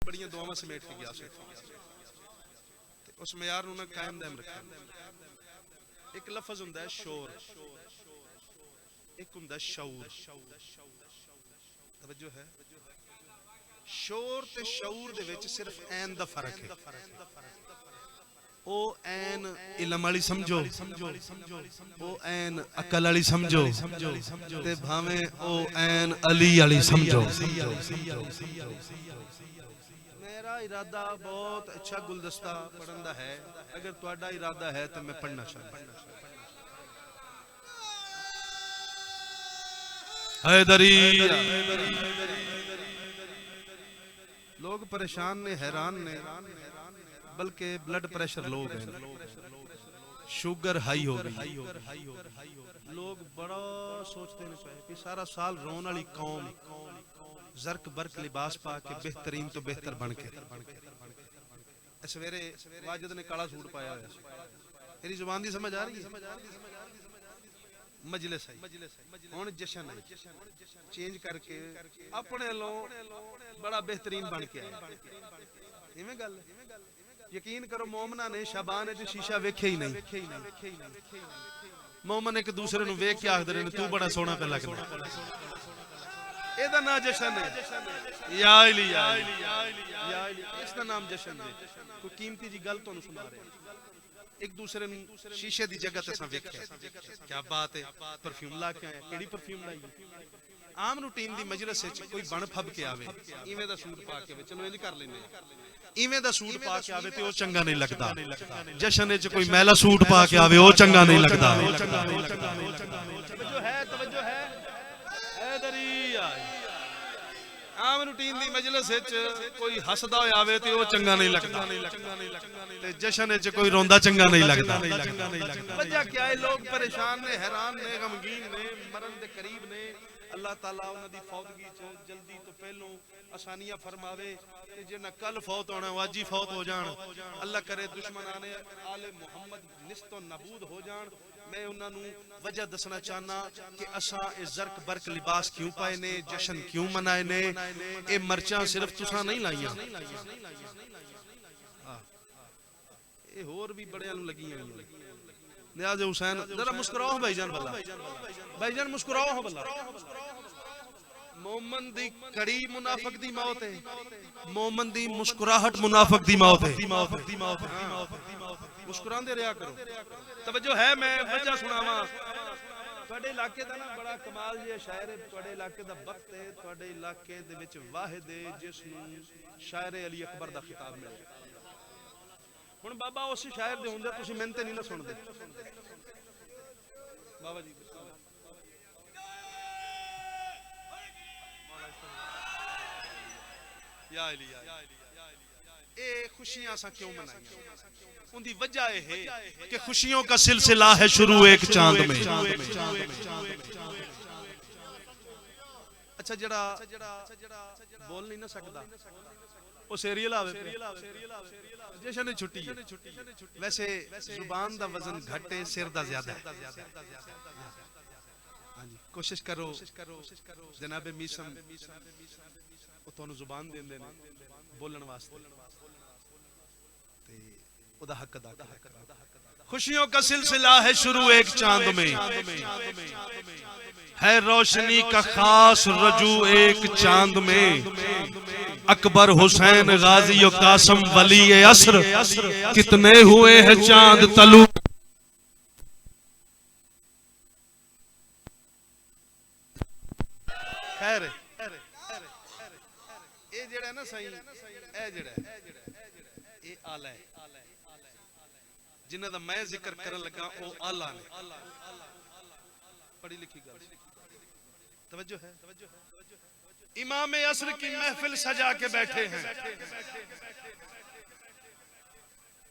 बड़ियां दुआवां समेट के गया उस मयार नूं ना कायम दायम रखा। एक लफ्ज हुंदा है शोर, एक हुंदा शऊर। तवज्जो है, शोर ते शऊर दे विच सिर्फ ऐन दा फर्क है। ओ ऐन इल्म वाली समझो, ओ ऐन अकल वाली समझो, ते भावें ओ ऐन अली वाली समझो। मेरा इरादा बहुत अच्छा गुलदस्ता पढ़न दा है, अगर तुहाडा इरादा है तो मैं पढ़ना चाहता। हैदरी लोग परेशान ने, हैरान ने, बल्कि ब्लड प्रेशर लोग हैं, शुगर हाई हो गई। लोग बड़ा सोचते हैं कि सारा साल रोन वाली कौम जर्क बर्क लिबास पा के बेहतरीन तो बेहतर बन के सवेरे वाजिद ने काला सूट पाया हुआ। मेरी जुबान की समझ आ रही है? मजलिस है हुण जश्न है, चेंज करके अपने लो बड़ा बेहतरीन बन के आया। इवें गल यकीन करो, मोमना ने शाबान च शीशा वेखे ही नहीं। मोमन एक दूसरे नूं वेख के आखदे ने तू बड़ा सोहना पे लगदा। एदा नाम जश्न है, या अली या अली या अली, इसका नाम जश्न है। कोई कीमती जी गल तुहानूं सुना रहे, एक दूसरे नूं शीशे दी जगह ते असां वेख्या। क्या बात है, परफ्यूम ला के आया, केड़ी परफ्यूम लाई? आम रूटीन दी मजलिस विच कोई बण फब के आवे, इवें दा सूट पा के आवे, चलो इंज कर लैंदे, इवें दा सूट पा के आवे ते ओ चंगा नहीं लगदा। जश्न विच कोई मैला सूट पा के आवे, ओ चंगा नहीं लगदा। तवज्जो है, तवज्जो है। आम रूटीन दी मजलिस विच कोई हसदा होया आवे ते ओ चंगा नहीं लगदा, ते जश्न विच कोई रोंदा चंगा नहीं लगदा। वजह क्या है? लोग परेशान ने, हैरान ने, गमगीन ने, मरन दे करीब ने। अल्लाह ताला उन्हां दी फौतगी च जल्दी तो पहलों आसानियां फरमावे, ते जिन्हां कल फौत होना वो अज ही फौत हो जान। अल्लाह करे दुश्मनाने आले मुहम्मद निस्तो नबूद हो जान। मैं उन्होंने वजह दसना चाहना कि असा ये जर्क बर्क लिबास क्यों पाए ने, जश्न क्यों मनाए ने। ये मर्चा सिर्फ तुसा नहीं लाइया, ये होर भी बड़े लगी हुई। नियाज़ हुसैन जरा मुस्कुराओ भाईजान, भला भाईजान मुस्कुराओ हो भला। मोमन दी कड़ी मुनाफिक दी मौत है, मोमन दी मुस्कुराहट मुनाफिक दी मौत है। मुस्कुरांदे रहा करो। तवज्जो है, मैं वजह सुनावा। तुहाडे इलाके दा ना बड़ा कमाल जिहा शायर है, तुहाडे इलाके दा वक्त है, तुहाडे इलाके दे विच वाहिद है जिस नूं शायर अली अकबर दा खिताब मिले। हुण बाबा उस शायर दे हुंदे तुसीं मैनूं ते नहीं ना सुणदे। बाबा जी या अली या ए खुशियां असां क्यों मनाइयां? उनकी वजह है कि खुशियों का सिलसिला है शुरू एक चांद में। अच्छा जड़ा बोल नहीं ना सकता वो सीरियल आवे जश्न ने छुट्टी है। वैसे जुबान दा वजन घट है, सिर दा ज्यादा है। हाँ जी, कोशिश करो जनाबे मीसम वो तुहानू जुबान देंदे ने बोलने वास्ते, उदा हक अदा करो। खुशियों का सिलसिला है शुरू एक चांद में, है रोशनी का खास रजू एक चांद में। अकबर हुसैन गाजी और कासम वली असर, कितने हुए हैं चांद तलू। खैर ये जेड़ा ना सही ए जेड़ा ये आला है, जिन्हां दा मैं जिक्र करन लगा वो आला ने। पढ़ी लिखी गल तवज्जो है। इमाम असर की महफिल सजा के बैठे हैं।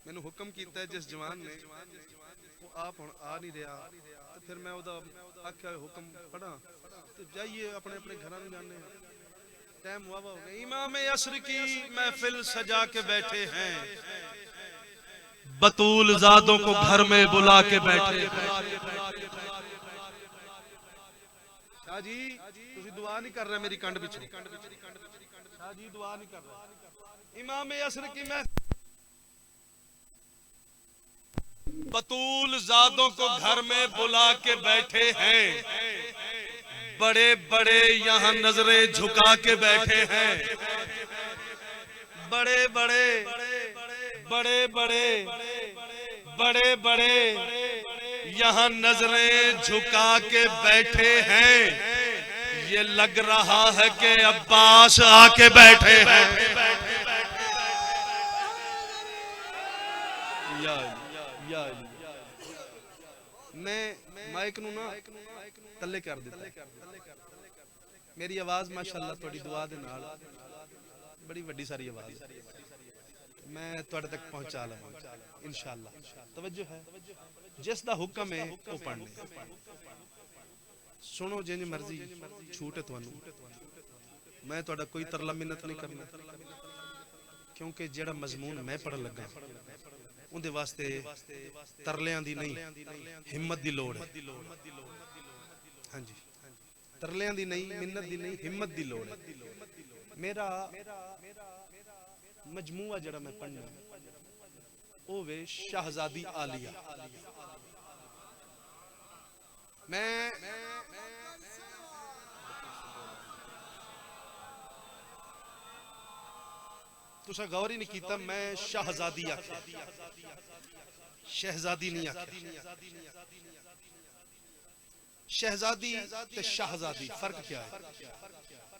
मैंने हुक्म किया जिस जवान ने वो आप हुण आ नहीं रहा, तो फिर मैं ओदा आख्या हुक्म पढ़ा तो जाइए अपने अपने घरां नूं जाने। टाइम हुआ हो गया। इमाम असर की महफिल सजा के बैठे हैं, बतूल ज़ादों को घर में बुला के बैठे। शाह जी तुसी दुआ नहीं कर रहे मेरी कंड पिछे, शाह जी दुआ नहीं कर रहे। इमाम असर की मैं बतूल ज़ादों को घर में बुला के बैठे हैं, बड़े बड़े यहाँ नजरें झुका के बैठे हैं, बड़े बड़े बड़े बड़े बड़े बड़े यहाँ नजरें झुका के बैठे हैं। ये लग रहा है कि अब्बास आके बैठे हैं। मैं माइक नू ना तले कर दिता। मेरी आवाज माशाअल्लाह थोड़ी दुआ दे नाल बड़ी वड्डी सारी आवाज मैं तुहाडे तक पहुंचा लवां इंशाअल्लाह। तवज्जो है, जिस दा हुक्म है वो पढ़ने। सुनो जिंज मर्जी छूट है तुहानू, मैं तुहाडा कोई तरला मिन्नत नहीं करना, क्योंकि जेड़ा मजमून मैं पढ़न लगा उनदे वास्ते तरलियां दी नहीं हिम्मत दी लोड़ है। हाँ जी, तरलियां दी नहीं, मिन्नत दी नहीं, हिम्मत दी लोड़ है। मेरा मजमूआ जड़ा मैं पढ़ना ओ वे शहजादी आलिया। मैं तुसा गौर ही नहीं कीता, मैं शहजादी आख्या, शहजादी नहीं आख्या। शहजादी ते शहजादी फर्क क्या है?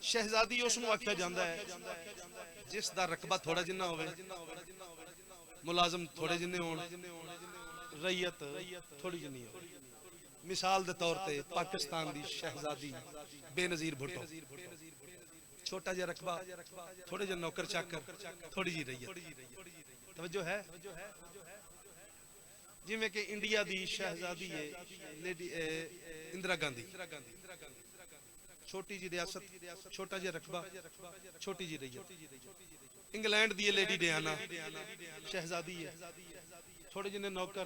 शहजादी उसनू आख्या जांदा है जिस दा रकबा थोड़ा जिन्ना होवे, मुलाजम थोड़े जिन्ने होण, रैयत थोड़ी जिन्नी हो। मिसाल दे तौर ते पाकिस्तान दी शहजादी बेनजीर भुट्टो, छोटा जिहा रकबा, थोड़े जिहा नौकर चाकर, थोड़ी जी रैयत। तवज्जो है? जिवें कि इंडिया दी शहजादी है लेडी इंदिरा गांधी, छोटी जी रियासत, छोटा जिहा रकबा, छोटी जी रैयत। इंग्लैंड दी लेडी डियाना शहजादी है, थोड़े जिन्ने नौकर,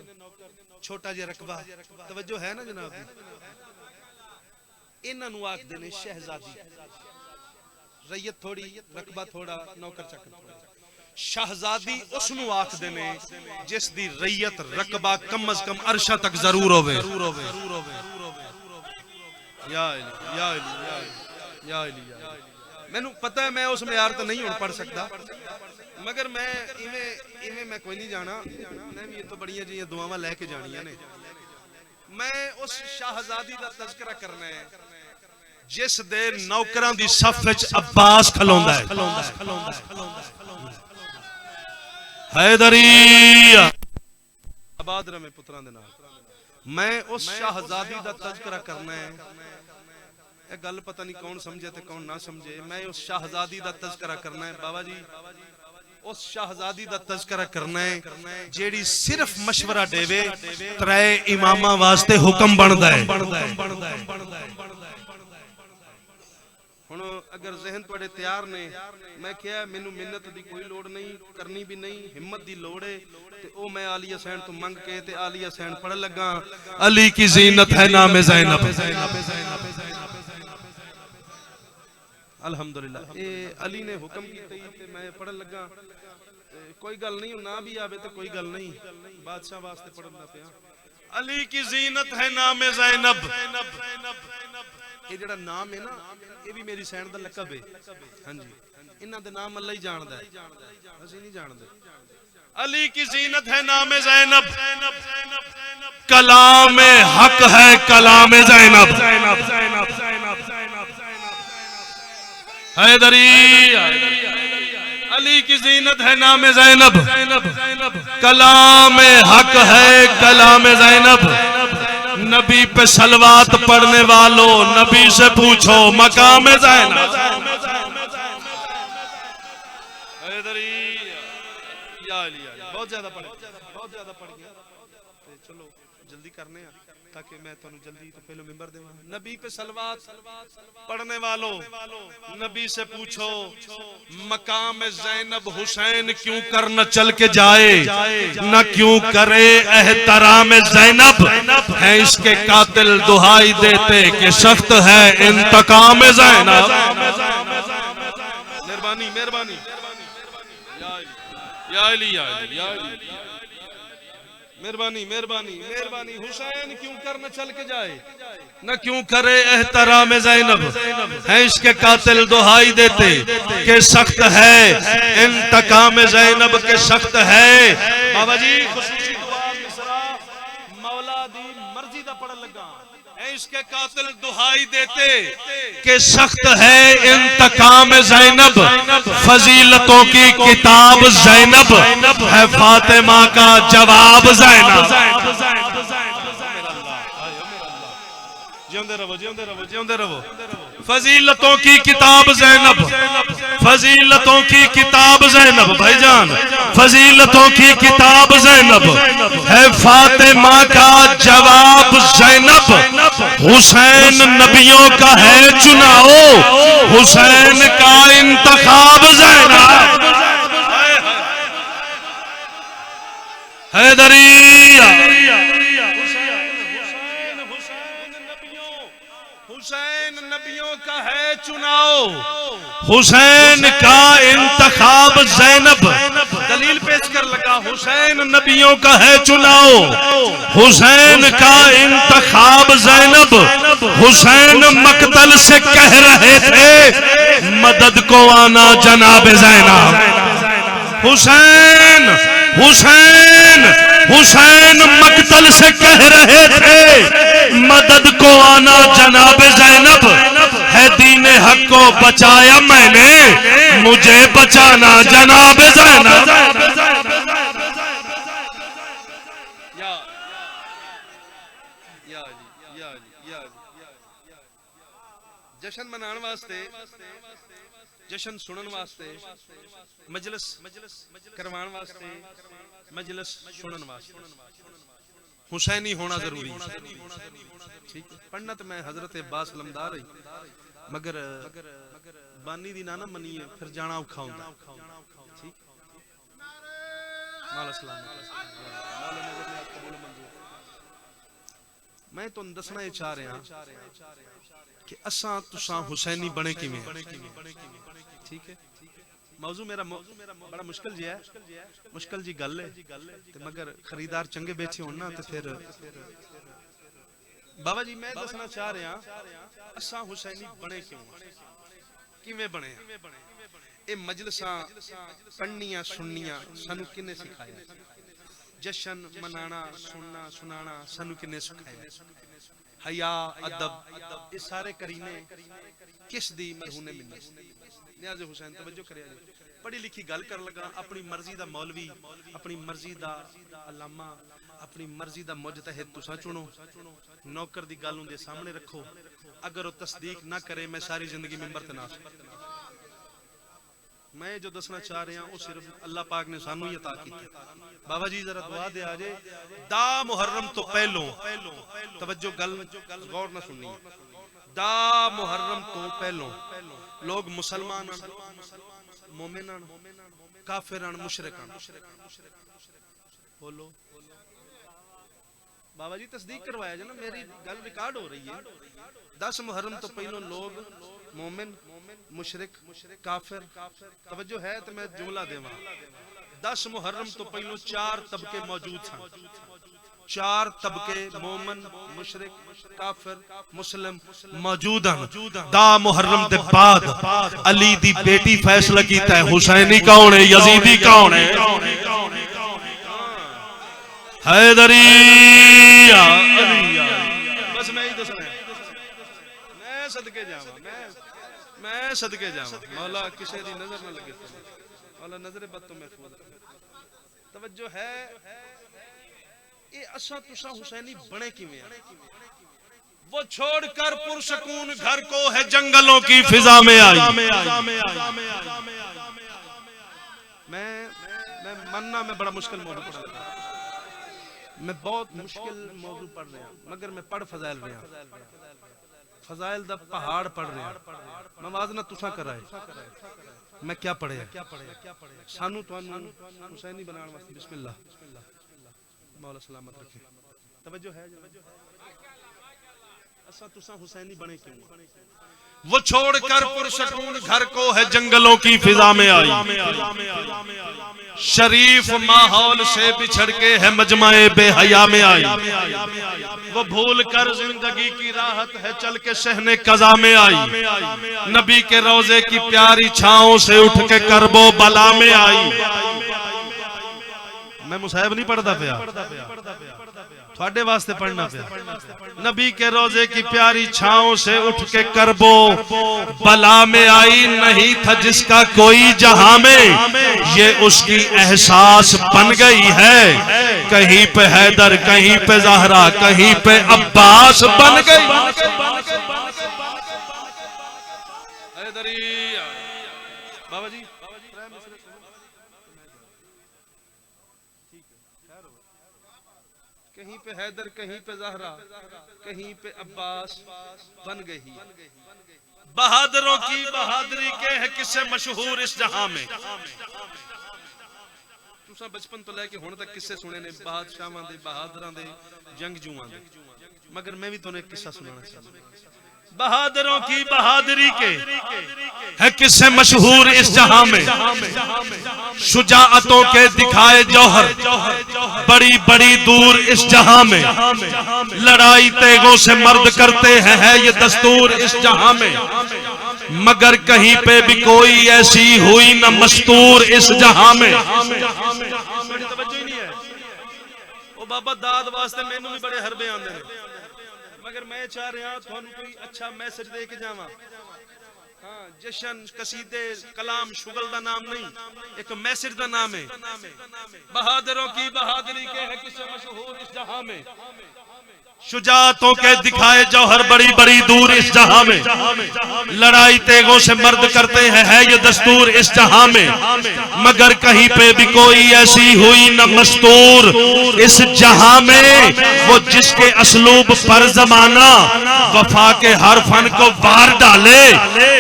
छोटा जिहा रकबा। तवज्जो है ना जनाब? इन्हां नूं आखदे ने शहजादी। रैयत थोड़ी, रकबा थोड़ा, नौकर चाकर थोड़ा। शहजादी उसनू आखदे ने जिस दी रैयत रकबा कम अज कम अरशा तक जरूर होवे। या अली, या अली, या अली, या अली। मैनू पता है मैं उस म्यार तो नहीं हुण पढ़ सकता, मगर मैं इवें मैं कोई नहीं जाना। मैं भी ये तो बड़ियां जिहियां दुआवां लैके जानियां ने। मैं उस शहजादी दा तज़किरा करना है जिस दे नौकरां दी सफ विच अब्बास खलोंदा है। हैदरी आबाद रमे पुत्रां दे नाल। मैं उस शहजादी दा तज़किरा करना है। ये गल पता नहीं कौन समझे ते कौन ना समझे। मैं उस शहजादी दा तज़किरा करना है बाबा जी, उस शहजादी दा तज़किरा करना है जेड़ी सिर्फ मशवरा देवे, त्रै इमामां वास्ते हुक्म बनदा है। हुण अगर जहन तुहाडे तैयार ने, मैं क्या मैनू मिन्नत दी कोई लोड़ नहीं, करनी भी नहीं, हिम्मत दी लोड़ है, ते ओ मैं आलिया सैन तो मंग के ते आलिया सैन पढ़ लगा। अली की जीनत है नाम ज़ैनब। अल्हम्दुलिल्लाह ये अली ने हुक्म कीता ते मैं पढ़न लगा। कोई गल नहीं, ना भी आवे तो कोई गल नहीं, बादशाह वास्ते पढ़ना पिया। अली की जीनत है नाम ज़ैनब। ये जेड़ा नाम है ना, ये भी मेरी सैन दा लकब है। हां जी, इन्हां दे नाम अल्लाह ही जानदा है, असि नहीं जानदे। अली की जीनत है नाम ज़ैनब, कलाम हक है कलाम ज़ैनब। हैदरी अली की जीनत है नाम ज़ैनब, कलाम हक है कलाम ज़ैनब। नबी पे सलवात पढ़ने वालों, नबी से पूछो मकाम ज़ैनब। हैदरी बहुत ज्यादा पढ़ गया। चलो जल्दी करने हैं ताकि मैं तुहानू जल्दी तो पहले मिंबर देवां। नबी पे सलवात पढ़ने वालों, नबी से पूछो मकाम ज़ैनब हुसैन क्यों कर न चल के जाए, न क्यों करे एहतराम ज़ैनब। है इसके कातिल दुहाई देते कि सख्त है इंतकाम ज़ैनब। मेहरबानी मेहरबानी या अली या अली या अली। मेहरबानी मेहरबानी मेहरबानी। हुसैन क्यों कर न चल के जाए, न क्यों करे एहतराम ज़ैनब, है इसके कातिल दुहाई देते के सख्त है इंतकाम ज़ैनब के सख्त है। बाबा जी खुसूसी दुआ मिसरा मौला दी मर्जी दा पढ़न लगा, है इसके कातिल दुहाई देते के सख्त है इंतकाम ज़ैनब, फजीलतों की किताब ज़ैनब है फातिमा का जवाब ज़ैनब। जिंदे रहो जिंदे रहो जिंदे रहो। फजीलतों की किताब ज़ैनब, फजीलतों की किताब ज़ैनब भाईजान, फजीलतों की किताब ज़ैनब है फातिमा का जवाब ज़ैनब। हुसैन नबियों का है चुनाव, हुसैन का इंतखाब ज़ैनब। हैदरिया हुसैन नबियों का है चुनाव, हुसैन का इंतखाब ज़ैनब। दलील पेश कर लगा, हुसैन नबियों का है चुनाव, हुसैन का इंतखाब ज़ैनब। हुसैन मकतल से कह रहे थे मदद को आना जनाब ज़ैनब। हुसैन हुसैन हुसैन मकतल से कह रहे थे मदद को आना जनाब ज़ैनब। है दीन हक को बचाया मैंने, मुझे बचाना जनाब ज़ैनब। जश्न मनाने वास्ते, जश्न सुनने वास्ते, मजलिस करवाने वास्ते, मजलिस सुनने वास्ते हुसैनी होना जरूरी है। ठीक है, पढ़ना तो मैं हजरत अब्बास लमदार ही, मगर बानी दी ना मनीए फिर जाना औखा हुंदा। ठीक, माला सलाम। मैं तो दसना ये चाह रहा कि असां तुसां हुसैनी बने किवें। ठीक है, मौजू मेरा बड़ा मुश्किल जी है, मुश्किल जी गल है, मगर खरीदार चंगे बैठे होना तो फिर। बाबा जी मैं दसना चाह रहा असां हुसैनी बने क्यों, किवें बने। ये मजलिसां पढ़नियां सुननियां सानू किन्ने सिखाया, जश्न मनाना सुनना सुनाना सानू किन्ने सिखाया, हया अदब ये सारे करीने किस दी मरहूने मिन्नत। नियाज़ हुसैन तवज्जो करिया जी, पढ़ी लिखी गल कर लगा, अपनी मर्जी दा मौलवी, अपनी मर्जी दा अलामा, अपनी मर्जी दा मुजतहिद तुसा चुनो, नौकर दी गल उनके सामने रखो, अगर वो तस्दीक ना करे मैं सारी जिंदगी मिंबर ते ना। मैं जो दसना चाह रहा हूँ सिर्फ अल्लाह पाक ने सानू ही अता की। बाबा जी जरा दुआ दे आजे, दा मुहर्रम तो पहलो, तवज्जो गल गौर ना सुननी, दा मुहर्रम तो पहलो लोग मुसलमान मोमिन काफिर मुशरिक बोलो। बाबा जी तस्दीक करवाया जाए ना, मेरी गल रिकॉर्ड हो रही है। 10 मुहर्रम तो पहलो लोग मोमिन मुशरिक काफिर, तवज्जो है तो मैं जुमला देवा। 10 मुहर्रम तो पहलो 4 तबके मौजूद थे, 4 तबके मोमिन मुशरिक काफिर मुस्लिम मौजूद हैं। दा मुहर्रम दे बाद अली दी बेटी फैसला कीता है हुसैनी कौन है यजीदी कौन है। हैदरिया बस मैं ही दसना, मैं सदके जावा, मैं सदके जावा, मौला किसी दी नजर ना लगे, मौला नजर बद तो महफूज रखे। तवज्जो है, ये असा तुसा हुसैनी बने किवें। वो छोड़कर पुरसकून घर को है जंगलों की फिजा में आई। मैं मानना मैं बड़ा मुश्किल मौजू पढ़ रहा, मैं बहुत मुश्किल मौजू पढ़ रहा, मगर मैं पढ़ फजाइल रहा, फजाइल दा पहाड़ पढ़ रहा। मैं वाजना तुसा कराए मैं क्या पढ़िया सानू तुहानू हुसैनी बनाने वास्ते। बिस्मिल्लाह, मौला सलामत रखे। तवज्जो है असा तुसा हुसैनी बने क्यों? वो छोड़कर पुरसकून घर को है जंगलों की फिजा में आई, शरीफ माहौल से बिछड़ के है मजमाए बेहया में आई। वो भूल कर जिंदगी की राहत है चल के सहने कज़ा में आई, नबी के रोजे की प्यारी छाओं से उठ के करबो बला में आई। मैं मुसाहिब नहीं पढ़ता पिया, थोड़े वास्ते पढ़ना पिया। नबी के रोजे की प्यारी छाओं से उठ के करबो बला में आई, नहीं था जिसका कोई जहां में, ये उसकी एहसास बन गई है। कहीं पे हैदर, कहीं पे ज़हरा, कहीं पे अब्बास बन गई। बाबा जी कहीं पे हैदर, कहीं पे ज़हरा, कहीं पे अब्बास बन गई। बहादुरों की बहादुरी के है किस्से मशहूर इस जहां में। तुसा बचपन तो लेके हुण तक किस्से सुने ने बादशाहां दे, बहादुरां दे, जंगजूआं दे, मगर मैं भी तुहानू एक किस्सा सुनाना चाहता। बहादुरों की बहादुरी के है किस्से मशहूर इस जहां में, शुजाअतों के दिखाए जौहर बड़ी बड़ी दूर इस जहां में, लड़ाई तेगों से मर्द करते हैं है ये दस्तूर इस जहां में, मगर कहीं पे भी कोई ऐसी हुई न मस्तूर इस जहां में। ओ बाबा दाद वास्ते मैनू भी बड़े हरबे आंदे ने, मगर मैं चाह रहा थानू कोई अच्छा मैसेज दे के जावा। हाँ, जशन कसीदे कलाम शुगल दा नाम नहीं, एक मैसेज दा नाम है। बहादुरों की बहादुरी के है किस्से मशहूर इस जहां में, शुजाअतों के दिखाए जौहर बड़ी बड़ी दूर इस जहां में, लड़ाई तेगों से मर्द करते हैं है ये दस्तूर इस जहां में, मगर कहीं पे भी कोई ऐसी हुई न मस्तूर इस जहां में। वो जिसके असलूब पर जमाना वफा के हर फन को वार डाले,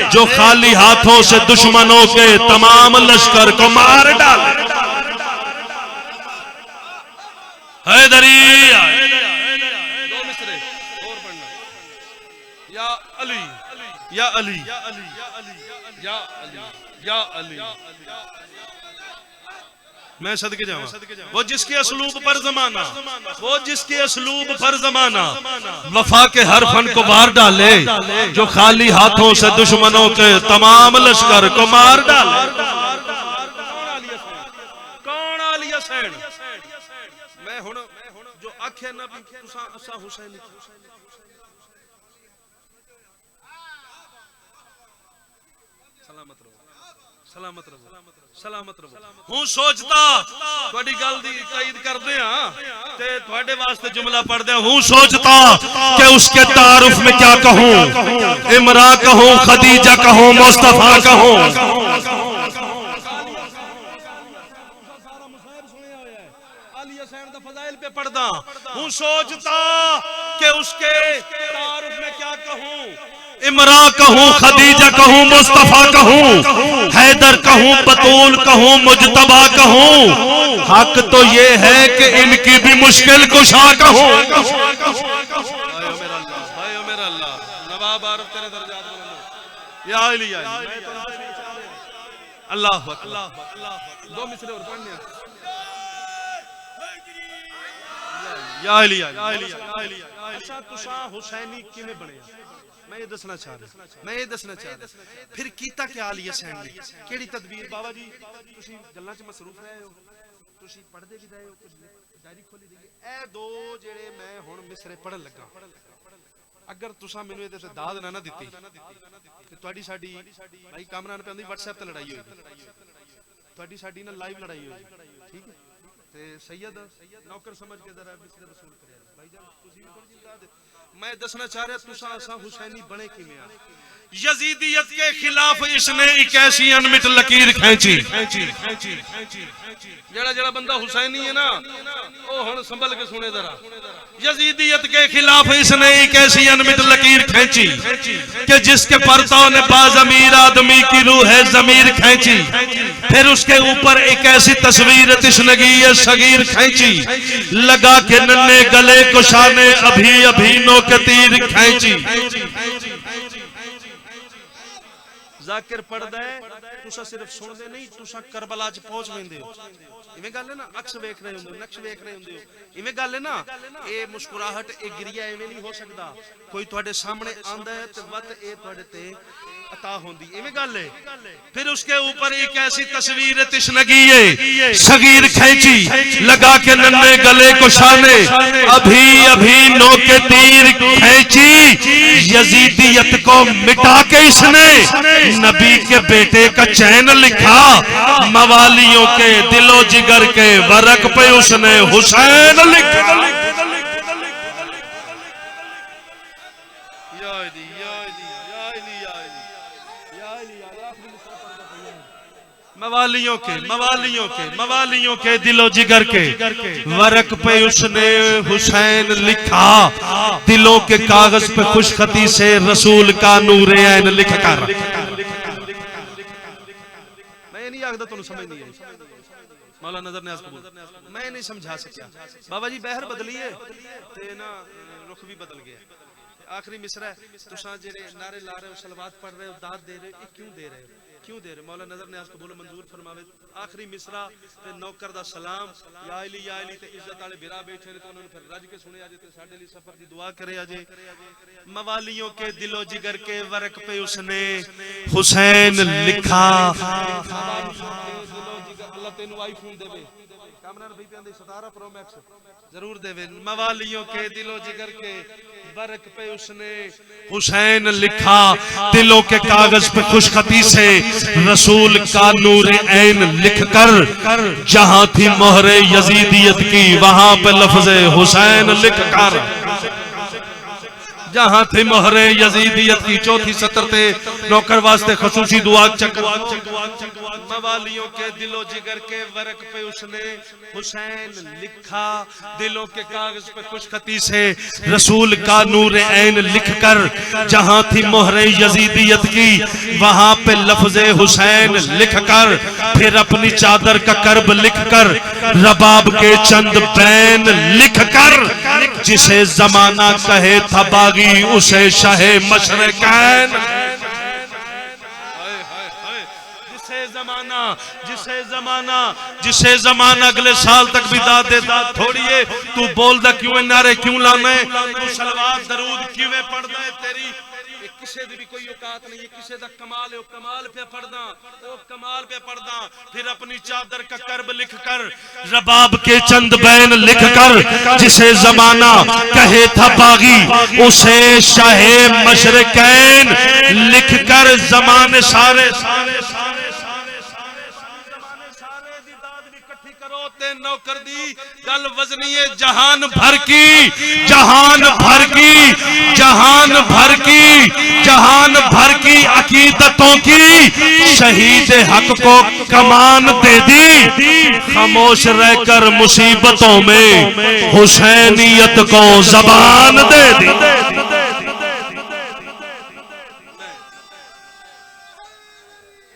जो खाली हाथों से दुश्मनों के तमाम लश्कर को मार डाले। हैदरी या अली, या अली, या अली, या अली, मैं सदके जाऊं। वो जिसके असलूब पर जमाना, वो जिसके असलूब पर जमाना वफा के हर फन को मार डाले, जो खाली हाथों से दुश्मनों के तमाम लश्कर को मार डाले। कौन आली हुसैन? मैं हुण जो आखे ना भी तुसा असा हुसैन सलामत रहो, सलामत रहो। हूं सोचता थोड़ी गल दी ताईद करदे हां ते तुहाडे वास्ते जुमला पढ़दे हां। हूं सोचता कि उसके तारुफ में क्या कहूं, इमरा कहूं, खदीजा कहूं, मुस्तफा कहूं। अली हुसैन दा फजाइल पे पढ़दा हूं, सोचता कि उसके तारुफ में क्या कहूं, इमरा कहूं, खदीजा कहूं, मुस्तफा कहूं, हैदर कहूं, बतूल कहूं, मुजतबा कहूं। हक तो ये है कि इनकी भी मुश्किल कुशा कहूं। मेरा अल्लाह नवाब आरफ तेरे दर्जात बुलंद या अली, या अल्लाह अल्लाह। दो मिसरे और पढ़ने या अली, या अली, या अली। अच्छा तुसा हुसैनी किवें बने? मैं ये दसना चाह रहा फिर कीता क्या अली हुसैन ने, केड़ी तदबीर? बाबा जी तुसी गल्लां च मसरूफ रहे हो, तुसी पढ़दे भी रहे हो, कुछ डायरी खोली दी। ए दो जेड़े मैं हुण मिसरे पढ़न लगा, अगर तुसा मैनू इहदे ते दाद ना दित्ती ते तुहाडी साडी भाई कामरान पे आंदी WhatsApp ते लड़ाई होई, तुहाडी साडी ना लाइव लड़ाई होई, ठीक है? ते सैयद नौकर समझ के जरा मिसरे रसूल करे भाईजान तुसी भी थोड़ी जी दाद। मैं दसना चाह रहा तुसा असा हुसैनी बने किवें आ? यजीदियत के खिलाफ इसने एक ऐसी अनमिट लकीर खींची। जेड़ा जेड़ा बंदा हुसैनी है ना, ओ हुण संभल के सुने जरा। यजीदियत के खिलाफ इसने एक ऐसी अनमित लकीर खींची कि जिसके परतों ने बाज़मीर आदमी की रूह है ज़मीर खींची। फिर उसके ऊपर एक ऐसी तस्वीर तिश्नगी सगीर खींची, लगा के नन्हे गले को शाने अभी अभी नो के तीर खींची। जाकिर पढ़दा है तुसा सिर्फ सुनदे नहीं, तुसा करबला च पहुंच वेंदे हो। इवें गल है ना, अक्स वेख रहे होंदे हो, नक्श वेख रहे होंदे हो। इवें गल है ना, ये मुस्कुराहट ए गिरिया इवें नहीं हो सकदा। कोई तुहाडे सामने आंदा है ते वत ए तुहाडे ते अता होंदी, इवें गल है। फिर उसके ऊपर एक ऐसी तस्वीर तिश्नगी सगीर खींची, लगा के नन्हे गले को शाने अभी अभी नो के तीर खींची। यजीदियत को मिटा के इसने नबी के बेटे का चैन लिखा, मवालियों के दिलो जिगर के वरक पे उसने हुसैन लिखा। मवालियों के दिलो जिगर के वरक पे उसने हुसैन लिखा, दिलों के कागज पे खुशखती से रसूल का नूर ऐन लिख कर। मैं नहीं आखदा तुहानू समझ नहीं आई, मौला नजर न्याज़ कबूल मैं नहीं समझा सकिया। बाबा जी बहर बदली है ते ना रुख भी बदल गया। आखिरी मिसरा है, तुसा जेरे नारे ला रहे हो, सलवात पढ़ रहे हो, दाद दे रहे हो, क्यों दे रहे हो? क्यों दे रहे? मौला नजर न्याज़ कबूल मंजूर फरमावे। आखिरी मिसरा ते नौकर दा सलाम या अली ते इज्जत वाले बिरा बैठे ने, तो उन्होंने फिर रज के सुने अजे ते साडे लिए सफर दी दुआ करे अजे। मवालियों के दिलो जिगर के वरक पे उसने हुसैन लिखा। अल्लाह तेनू आईफोन देवे, कैमरा भाई पे 17 प्रो मैक्स जरूर देवे। मवालियों के दिलो जिगर के वरक पे उसने हुसैन लिखा, दिलों के कागज पे खुशखती से रसूल का नूर ऐन लिखकर, जहां थी मोहरे यजीदियत की वहां पे लफ्ज़े हुसैन लिखकर, जहां थे मोहरे यजीदियत की। चौथी सतर ते नौकर वास्ते खसूसी दुआ चक। मवालियों के दिलो जिगर के वरक पे उसने हुसैन लिखा, दिलों के कागज पे खुशखती से रसूल का नूर ऐन लिखकर, जहां थी मोहरे यजीदियत की वहां पे लफ्ज़े हुसैन लिखकर, फिर अपनी चादर का कर्ब लिखकर, रबाब के चंद बैन लिखकर, जिसे जमाना कहे था बागी उसे शाहे मशरकैन। जिसे जमाना अगले साल तक भी दाद देता थोड़िए, तू बोलदा क्यों नारे क्यों लाने, तू सलवात दरूद क्यों पढ़दा है, तेरी किसी दी भी कोई औकात नहीं है। किसी दा कमाल है, कमाल पे पढ़दा, ओ कमाल पे पढ़दा। फिर अपनी चादर का कर्ब लिखकर, रबाब के चंद बैन लिखकर, जिसे जमाना कहे था बागी उसे शाहे मशरकैन लिखकर, जमाने सारे नौकर दी गल वजनी है जहान भर की, जहान भर की, जहान भर की, जहान भर की अकीदतों की शहीद हक को कमान दे दी। खामोश रहकर मुसीबतों में हुसैनियत को जबान दे दी।